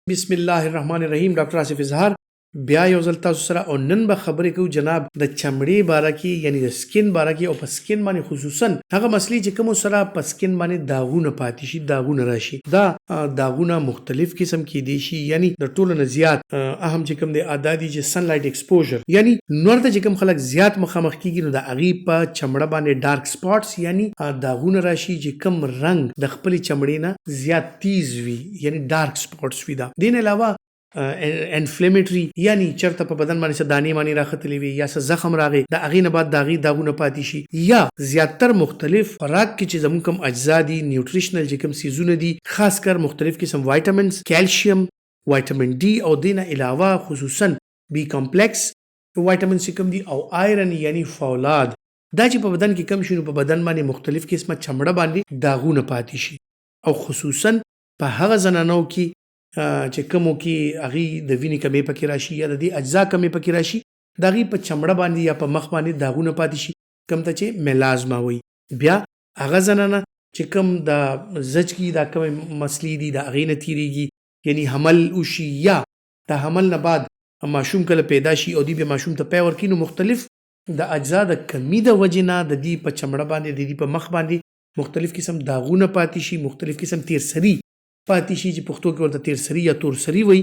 بسم الله الرحمن الرحیم. ډاکټر آصف اظهار بیا یو ځل تاسو سره او نن به خبرې کوو جناب د چمړې باره کې، یعنی د سکین باره کې، او په سکین باندې خصوصا هغه مسلې چې کوم سره په سکین باندې داغونه پاتې شي، داغونه راشي. دا داغونه مختلف قسم کې دي شي، یعنی د ټولو نه زیات اهم چې کوم د عادي چې سن لایټ ایکسپوژر، یعنی نور ته چې کوم خلک زیات مخامخ کیږي نو د اغي په چمړه باندې ډارک سپاټس یعنی داغونه راشي چې کوم رنگ د خپل چمړې نه زیات تیز وي، یعنی ډارک سپاټس وي. دا دین علاوه انفلیمیټری یعنی چرته په بدن باندې دانی مانی راختلی وي یا زخم راغی د اغې نه بعد داغي داغونه پاتې شي، یا زیاتر مختلف خوراک کې چې زموږ کوم اجزا دي، نیوټریشنل چې کوم سیزونه دي، خاص کر مختلف قسم وایټامینز، کیلشیم، وایټامین ډي او دینه علاوه خصوصا بی کمپلیکس وایټامین چې کوم دي او آیرن یعنی فولاد، دا چې په بدن کې کم شي نو په بدن باندې مختلف قسمه چمړه باندې داغونه پاتې شي، او خصوصا په هغه زنانو کې چې کومو کې اغي د وینې کمی پکې راشي یا د دې اجزا کمی پکې راشي، داغي په چمړه باندې یا په مخ باندې داغونه پاتې شي، کم ته چې میلازما وي. بیا هغه زنانه چې کوم د زچ کې دا کوم مسلې دي د اغي نه تیریږي، یعنی حمل وشي یا د حمل نه بعد ماشوم کله پیدا شي او دی به ماشوم ته پی ورکړي، نو مختلف د اجزا د کمی د وجنه د دې په چمړه باندې د دې په مخ باندې مختلف قسم داغونه پاتې شي، مختلف قسم تیرسری پاتې شي چې پښتو کې ورته تیرسری یا تورسری وي،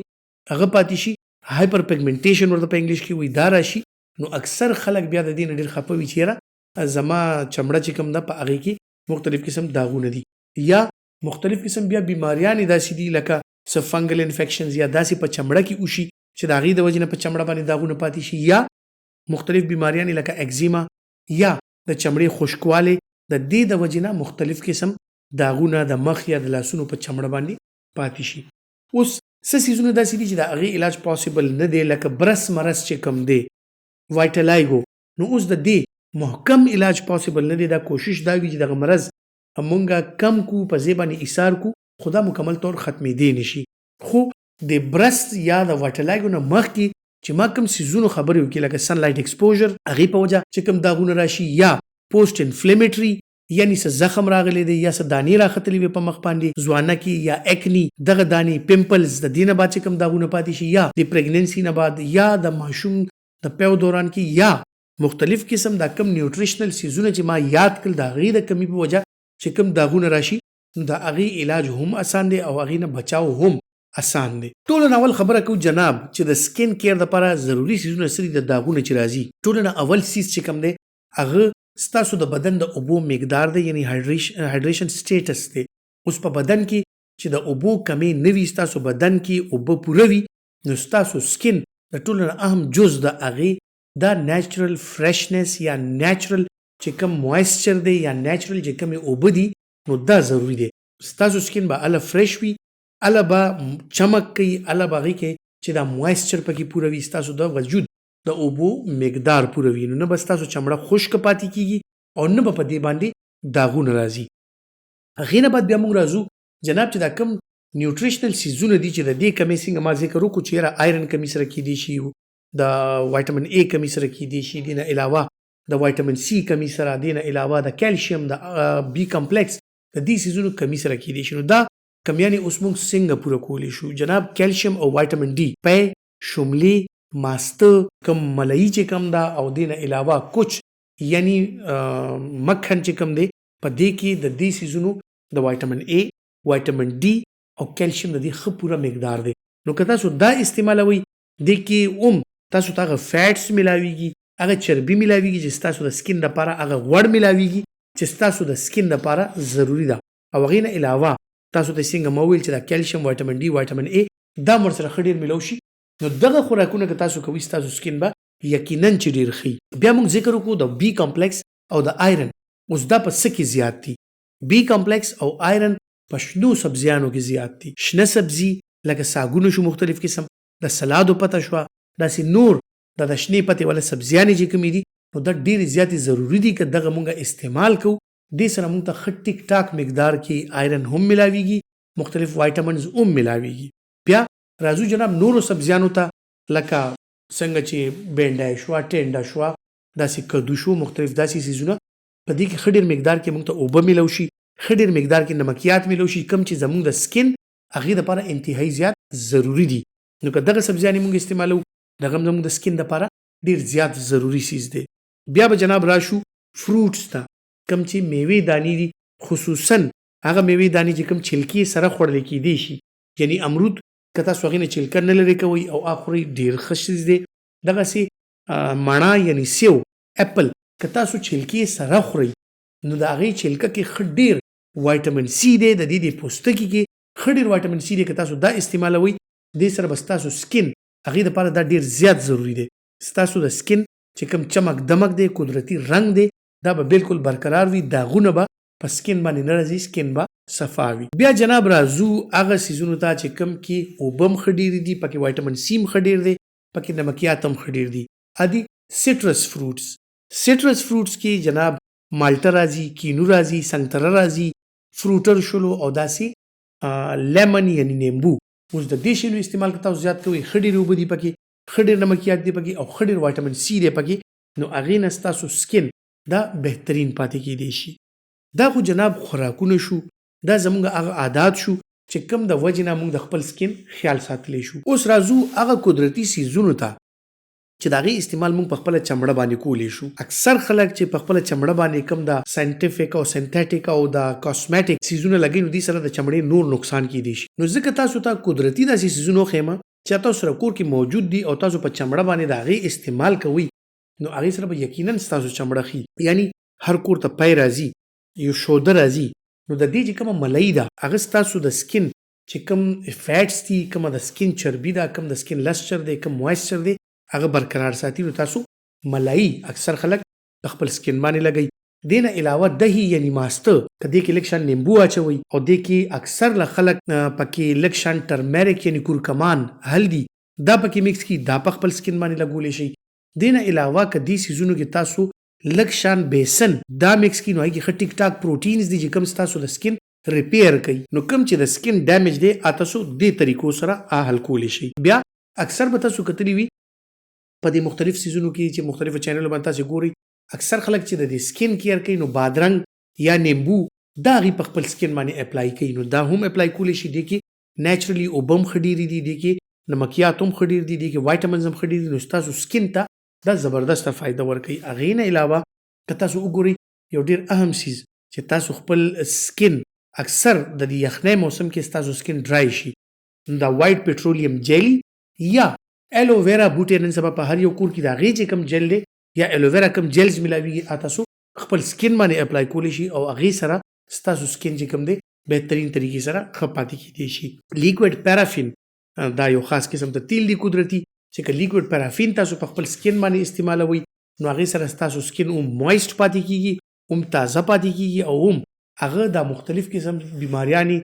هغه پاتې شي. هایپر پیګمنټیشن ورته په انګلیش کې وي، دا راشي. نو اکثر خلک بیا د دې نه ډېر خفه وي چې یاره زما چمړه چې کوم ده په هغې کې مختلف قسم داغونه دي، یا مختلف قسم بیا بیماریانې داسې دي لکه څه فنګل انفیکشنز یا داسې په چمړه کې وشي چې د هغې د وجې نه په چمړه باندې داغونه پاتې شي، یا مختلف بیماریانې لکه اکزیما یا د چمړې خشکوالی د دې د وجې نه مختلف قسم داغونه د مخ یا د لاسونو په چمړه باندې پاتې شي. اوس څه سیزونه داسې دي چې د هغې علاج پاسبل نه دی، لکه برس مرض چې کوم دی وایټلایګو، نو اوس د دې محکم علاج پاسبل نه دی. دا کوشش دا وي چې دغه مرض مونږه کم کو، په ځای باندې ایثار کو، خو دا مکمل طور ختمېدی نشي. خو د برس یا د وایټلایګو نه مخکې چې ما کوم سیزونو خبرې وکړي لکه سن لایټ ایکسپوژر، هغې په وجه چې کوم داغونه راشي، یا پوسټ انفلیمیټري یعنی څه زخم راغلی دی یا څه دانې راختلی وي په مخ باندې، ځوانه کې یا اکنی دغه دانې، پیمپلز د دې نه بعد چې کوم داغونه پاتې شي، یا د پریګننسي نه بعد، یا د ماشوم د پیو دوران کې، یا مختلف قسم دا کم نیوټریشنل سیزونه چې ما یاد کړل د هغې د کمی په وجه چې کوم داغونه راشي، نو د هغې علاج هم اسان دی او هغې نه بچاو هم اسان دی. ټولو نه اول خبره کوو جناب چې د سکین کیر دپاره ضروري سیزونه څه دي. د داغونه چې راځي ټولو نه اول سیز چې کوم دی هغه ستاسو د بدن د اوبو مقدار دی، یعنی هایډریشن سټیټس دی. اوس په بدن کې چې د اوبو کمی نه وي، ستاسو بدن کې اوبه پوره وي، نو ستاسو سکین د ټولو نه اهم جز د هغې دا نیچرل فرشنس یا نیچرل چې کوم مویسچر دی یا نیچرل چې کومې اوبه دي، نو دا ضروري دی. ستاسو سکین به اله فرش وي، اله به چمک کوي، اله به هغې کې چې دا مویسچر پکې پوره وي، ستاسو د وجود د اوبو مقدار پوره وي، نو نه به ستاسو چمړه خشک پاتې کیږي او نه به په دې باندې داغونه راځي. هغې نه بعد بیا موږ راځو جناب چې دا کم نیوټریشنل سیزونه دي چې د دې کمی څنګه ما ذکر وکړو چې یاره آیرن کمی سره کیدی شي، د وایټامین ای کمی سره کیدی شي، دې نه علاوه د وایټامین سی کمی سره، دې نه علاوه د کیلشیم، د بی کمپلیکس، د دې سیزونو کمی سره کیدی شي. نو دا کمیانې اوس موږ څنګه پوره کولی شو جناب؟ کیلشیم او وایټامین ډي، پی، شملې، ماسته، کم ملایی چې کم دا، او دې نه علاوه کوچ یعنی مکھن چې کم دی، په دې کې د دې سیزونو د وایټامین ای، وایټامین ډي او کیلشیم د دې ښه پوره مقدار دی. نو که تاسو دا استعمالوئ، دې کې تاسو ته هغه فیټس ملاویږي، هغه چربي ملاویږي چې ستاسو د سکین دپاره، هغه غوړ ملاویږي چې ستاسو د سکین دپاره ضروري ده. او هغې نه علاوه تاسو ته څنګه ما وویل چې دا کیلشیم، وایټامین ډي، وایټامین ای دا ورسره ښه ډېر ملو شي، نو دغه خوراکونه که تاسو کوئ ستاسو سکین به یقینا چې ډېر ښه. بیا موږ ذکر وکړو د بی کمپلیکس او د آیرن. اوس دا په څه کې زیات دي؟ بی کمپلیکس او آیرن په شنو سبزیانو کې زیات دي. شنه سبزي لکه ساګونه شو، مختلف قسم د سلادو پته شوه، داسې نور د شنې پتې والا سبزیانې چې کومې دي، نو دا ډېرې زیاتې ضروري دي که دغه موږ استعمال کوو. دې سره موږ ته ښه ټیک ټاک مقدار کې آیرن هم ملاویږي، مختلف وایټامنز هم ملاویږي. بیا راځو جناب نورو سبزیانو ته، لکه څنګه چې بینډای شوه، ټینډه شوه، داسې کدو شو، مختلف داسې سیزونه په دې کې ښه ډېر مقدار کې موږ ته اوبه ملو شي، ښه ډېر مقدار کې نمکیات ملو شي، کوم چې زموږ د سکین هغې دپاره انتهایي زیات ضروری دي. نو که دغه سبزیانې موږ استعمالو دغه هم زموږ د سکین دپاره ډېر زیات ضروری سیز دی. بیا به جناب راشو فروټس ته. کم چې میوې دانې دي خصوصا هغه میوې دانې چې کم چلکې سره خوړلی کیدی شي، یعنی امرود که تاسو هغې نه چلکه نه لرې کوئ او اخورئ ډېر ښه شیز دی. دغسې مڼه یعنی سیو اپل که تاسو چلکې سره خورئ نو د هغې چلکه کې ښه ډېر وایټامین سی دی، د دې د پوستکي کې ښه ډېر وایټامین سی دی. که تاسو دا استعمالوئ دې سره به ستاسو سکین هغې دپاره دا ډېر زیات ضروري دی. ستاسو د سکین چې کوم چمک دمک دی، قدرتي رنګ دی، دا به بالکل برقرار وي، داغونه به په سکین باندې نه راځي، سکین به صفا وي. بیا جناب راځو هغه سیزونو ته چې کوم کې اوبه هم ښه ډېرې دي، پکې وایټامین سی هم ښه ډېر دی، پکې نمکیات هم ښه ډېر دي. ادي سټرس فروټس. سټرس فروټس کې جناب مالټه راځي، کینو راځي، سنگتره راځي، فروټر شلو او داسې لیمن یعنی نیمبو. اوس د دې شیانو استعمال که تاسو زیات کوئ ښه ډېرې اوبه دي پکې، ښه ډېر نمکیات دي پکې او ښه ډېر وایټامین سی دی پکې، نو هغې نه ستاسو سکین دا بهترین پاتې کیدی شي. دا خو جناب خوراکونه شو، دا زموږ هغه عادات شو چې کوم د وجې نه موږ د خپل سکین خیال ساتلی شو. اوس راځو هغه قدرتي سیزونو ته چې د هغې استعمال موږ په خپله چمړه باندې کولی شو. اکثر خلک چې په خپله چمړه باندې کوم د ساینټیفیک او سنتیټیک او د کاسمیټیک سیزونه لګوي نو دې سره د چمړې نور نقصان کیدی شي. نو ځکه تاسو ته قدرتي داسې سیزونه وښیم چې تاسو سره کور کې موجود دي او تاسو په چمړه باندې د هغې استعمال کوئ نو هغې سره به یقینا ستاسو چمړه ښي. یعنی هر کور ته پی راځي، یو شوده راځي، نو د دې چې کومه ملۍ ده هغه ستاسو د سکین چې کوم فیټس دي، کومه د سکین چربي ده، کوم د سکین لسچر دی، کوم مویسچر دی، هغه برقرار ساتي. نو تاسو ملایي اکثر خلک د خپل سکین باندې لګوي. دې نه علاوه دهي یعنی ماسته که دې کې لږ شان نیمبو اچوئ او دې کې اکثر له خلک پکې لږ شان ټرمیرک یعنی کورکمان، هلدي دا پکې میکس کړي، دا په خپل سکین باندې لګولی شي. دې نه علاوه که دې سیزونو کې تاسو لږ شان بیسن دا میکس کړي نو هغې کې ښه ټیک ټاک پروټینز دي چې کوم ستاسو د سکین ریپیر کوي. نو کوم چې د سکین ډیمیج دی تاسو دې طریقو سره حل کولی شي. بیا اکثر به تاسو کتلی وي په دې مختلف سیزونو کې چې مختلفو چینلو باندې تاسو ګورئ اکثر خلک چې د دې سکین کیر کوي نو بادرنګ یا نیمبو دا هغې په خپل سکین باندې اپلای کوي. نو دا هم اپلای کولی شي. دې کې نیچرلی اوبه هم ښه ډېرې دي، دې کې نمکیات هم ښه ډېر دي، دې کې وایټامنز هم ښه ډېر دي، نو ستاسو سکین ته دا زبردسته فایده ورکوي. هغې نه علاوه که تاسو وګورئ یو ډېر اهم سیز چې تاسو خپل سکین اکثر د دې یخنۍ موسم کې ستاسو سکین ډرای شي نو دا وایټ پټرولیم جیلی یا الوویرا بوټی نن سبا په هر یو کور کې د هغې چې کوم جیل دی یا الوویرا کوم جیلز ملاویږي تاسو خپل سکین باندې اپلای کولی شي او هغې سره ستاسو سکین چې کوم دی بهترین طریقې سره ښه پاتې کیدی شي. لیکوډ پیرافین دا یو خاص قسم ته تیل دی قدرتي چې که لیکوډ پیرافین تاسو په خپل سکین باندې استعمالوئ نو هغې سره ستاسو سکین هم مویسټ پاتې کیږي، هم تازه پاتې کیږي او هم هغه دا مختلف قسم بیماریانې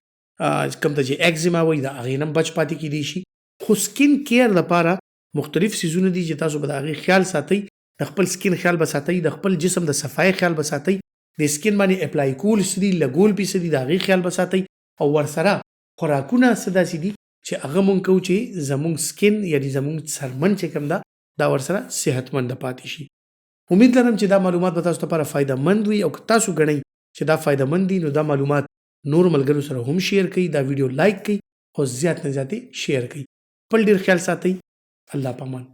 کوم ته چې ایکزیما وایي د هغې نه هم بچ پاتې کیدی شي. خو سکین کیر لپاره مختلف سیزونه دي چې تاسو به د هغې خیال ساتئ، د خپل سکین خیال به ساتئ، د خپل جسم د صفایي خیال به ساتئ، د سکین باندې اپلای کول څه دي، لګول پې څه دي، د هغې خیال به ساتئ او ورسره خوراکونه څه داسې دي چې هغه مونږ کوو چې زمونږ سکین یعنی زمونږ څرمن چې کوم ده دا ورسره صحتمند پاتې شي. امید لرم چې دا معلومات به تاسو لپاره فایده مند وي او که تاسو ګڼئ چې دا فایده مند دي نو دا معلومات نور ملګرو سره هم شیر کړئ، دا ویډیو لایک کړئ او زیات نه زیاتې شیر کړئ. خپل ډېر خیال ساتئ. الله پامان.